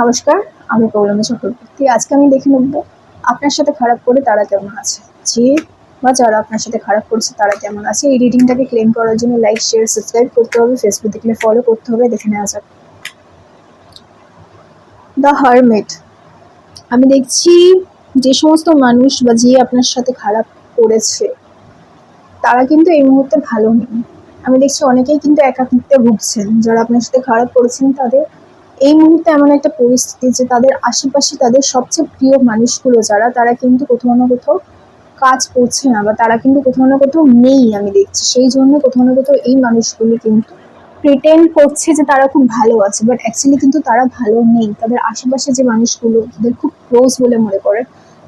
নমস্কার, আমি পৌলমী চক্রবর্তী। আজকে আমি দেখে নেব আপনার সাথে খারাপ করে তারা কেমন আছে, যে বা যারা আপনার সাথে খারাপ করেছে তারা কেমন আছে। এই রিডিংটাকে ক্লেম করার জন্য লাইক, শেয়ার, সাবস্ক্রাইব করতে হবে, ফেসবুক দেখলে ফলো করতে হবে। দেখে নেওয়া যাক। The hermit. আমি দেখছি যে সমস্ত মানুষ বা যে আপনার সাথে খারাপ করেছে তারা কিন্তু এই মুহূর্তে ভালো নেই। আমি দেখছি অনেকেই কিন্তু একাকিত্বে ভুগছেন। যারা আপনার সাথে খারাপ করেছেন তাদের এই মুহূর্তে এমন একটা পরিস্থিতি যে তাদের আশেপাশে তাদের সবচেয়ে প্রিয় মানুষগুলো যারা, তারা কিন্তু কোথাও না কোথাও কাজ করছে না, বা তারা কিন্তু কোথাও না কোথাও নেই। আমি দেখছি সেই জন্য কোথাও না কোথাও এই মানুষগুলো কিন্তু প্রিটেন্ড করছে যে তারা খুব ভালো আছে, বাট অ্যাকচুয়ালি কিন্তু তারা ভালো নেই। তাদের আশেপাশে যে মানুষগুলো তাদের খুব ক্লোজ বলে মনে করে,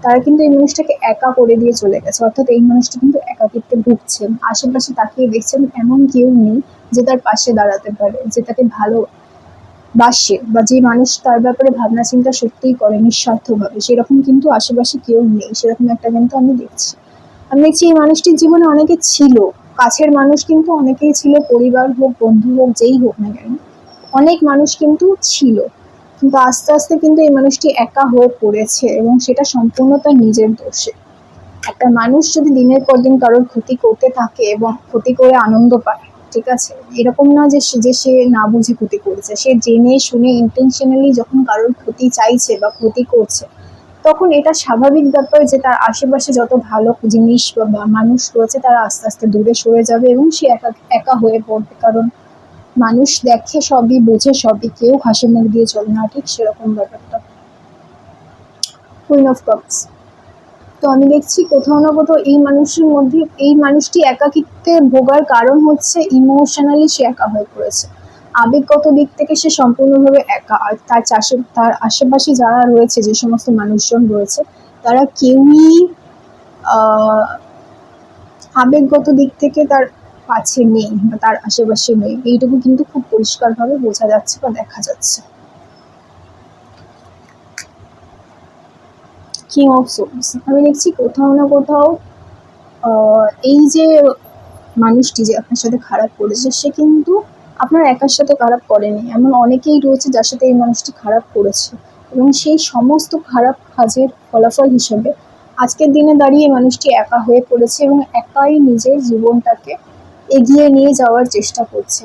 তারা কিন্তু এই মানুষটাকে একা করে দিয়ে চলে গেছে। অর্থাৎ এই মানুষটা কিন্তু একাকিত্বে ভুগছেন। আশেপাশে তাকিয়ে দেখছেন এমন কেউ নেই যে তার পাশে দাঁড়াতে পারে, যে তাকে ভালো বাসে, বা যে মানুষ তার ব্যাপারে ভাবনা চিন্তা সত্যিই করে নিঃস্বার্থভাবে, সেরকম কিন্তু আশেপাশে কেউ নেই। সেরকম একটা কিন্তু আমি দেখছি। এই মানুষটির জীবনে অনেকে ছিল, কাছের মানুষ কিন্তু অনেকেই ছিল, পরিবার হোক, বন্ধু হোক, যেই হোক না কেন, অনেক মানুষ কিন্তু ছিল। কিন্তু আস্তে আস্তে কিন্তু এই মানুষটি একা হয়ে পড়েছে, এবং সেটা সম্পূর্ণ তার নিজের দোষে। একটা মানুষ যদি দিনের পর দিন কারোর ক্ষতি করতে থাকে এবং ক্ষতি করে আনন্দ পায়, ঠিক আছে, এরকম না যে সে না বুঝে ক্ষতি করেছে। সে জেনে শুনে ইন্টেনশনালি যখন কারোর ক্ষতি চাইছে বা ক্ষতি করছে, তখন এটা স্বাভাবিক ব্যাপার যে তার আশেপাশে যত ভালো জিনিস বা মানুষ রয়েছে তারা আস্তে আস্তে দূরে সরে যাবে, এবং সে একা একা হয়ে পড়বে। কারণ মানুষ দেখে সবই, বোঝে সবই, কেউ হাসি মুখ দিয়ে চলে না, ঠিক সেরকম ব্যাপারটা। Queen of cups. তো আমি দেখছি কোথাও না কোথাও এই মানুষের মধ্যে, এই মানুষটি একাকিত্বে ভোগার কারণ হচ্ছে ইমোশনালি সে একা হয়ে পড়েছে। আবেগগত দিক থেকে সে সম্পূর্ণভাবে একা। আর তার আশেপাশে যারা রয়েছে, যে সমস্ত মানুষজন রয়েছে, তারা কেউই আবেগগত দিক থেকে তার কাছে নেই বা তার আশেপাশে নেই। এইটুকু কিন্তু খুব পরিষ্কারভাবে বোঝা যাচ্ছে বা দেখা যাচ্ছে। King of souls. আমি দেখছি কোথাও না কোথাও এই যে মানুষটি যে আপনার সাথে খারাপ করেছে, সে কিন্তু আপনার একার সাথে খারাপ করেনি। এমন অনেকেই রয়েছে যার সাথে এই মানুষটি খারাপ করেছে, এবং সেই সমস্ত খারাপ কাজের ফলাফল হিসেবে আজকের দিনে দাঁড়িয়ে মানুষটি একা হয়ে পড়েছে, এবং একাই নিজের জীবনটাকে এগিয়ে নিয়ে যাওয়ার চেষ্টা করছে।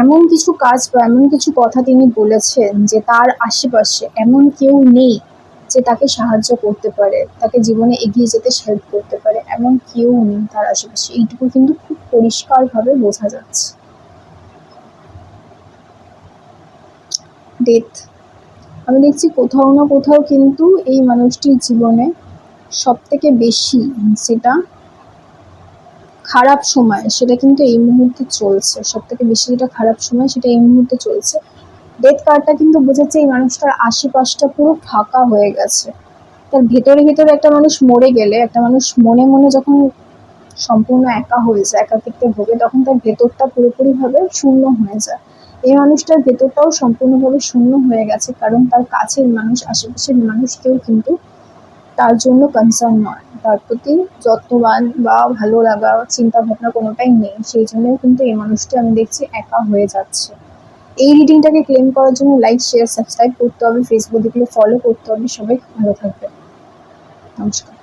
এমন কিছু কাজ বা এমন কিছু কথা তিনি বলেছেন যে তার আশেপাশে এমন কেউ নেই যে তাকে সাহায্য করতে পারে, তাকে জীবনে এগিয়ে যেতে হেল্প করতে পারে, এমন কেউ নেই তার আশেপাশে। এইটুকু কিন্তু খুব পরিষ্কারভাবে বোঝা যাচ্ছে। ডেথ। আমি দেখছি কোথাও না কোথাও কিন্তু এই মানুষটির জীবনে সব থেকে বেশি যেটা খারাপ সময়, সেটা কিন্তু এই মুহূর্তে চলছে। সব থেকে বেশি যেটা খারাপ সময়, সেটা এই মুহূর্তে চলছে। ডেথ কার্ডটা কিন্তু বোঝাচ্ছে এই মানুষটার আশেপাশটা পুরো ফাঁকা হয়ে গেছে। তার ভেতরে ভেতরে একটা মানুষ মরে গেলে, একটা মানুষ মনে মনে যখন সম্পূর্ণ একা হয়ে যায়, একাকিত্বে ভোগে, তখন তার ভেতরটা পুরোপুরিভাবে শূন্য হয়ে যায়। এই মানুষটার ভেতরটাও সম্পূর্ণভাবে শূন্য হয়ে গেছে, কারণ তার কাছের মানুষ, আশেপাশের মানুষ কেউ কিন্তু তার জন্য কনসার্ন নয়, তার প্রতি যত্নবান বা ভালো লাগা চিন্তা ভাবনা কোনোটাই নেই। সেই জন্যই কিন্তু এই মানুষটি আমি দেখছি একা হয়ে যাচ্ছে। এই রিডিংটাকে ক্লেম করার জন্য লাইক, শেয়ার, সাবস্ক্রাইব করতে হবে, ফেসবুক দেখলে ফলো করতে হবে। সবাই ভালো থাকবে। নমস্কার।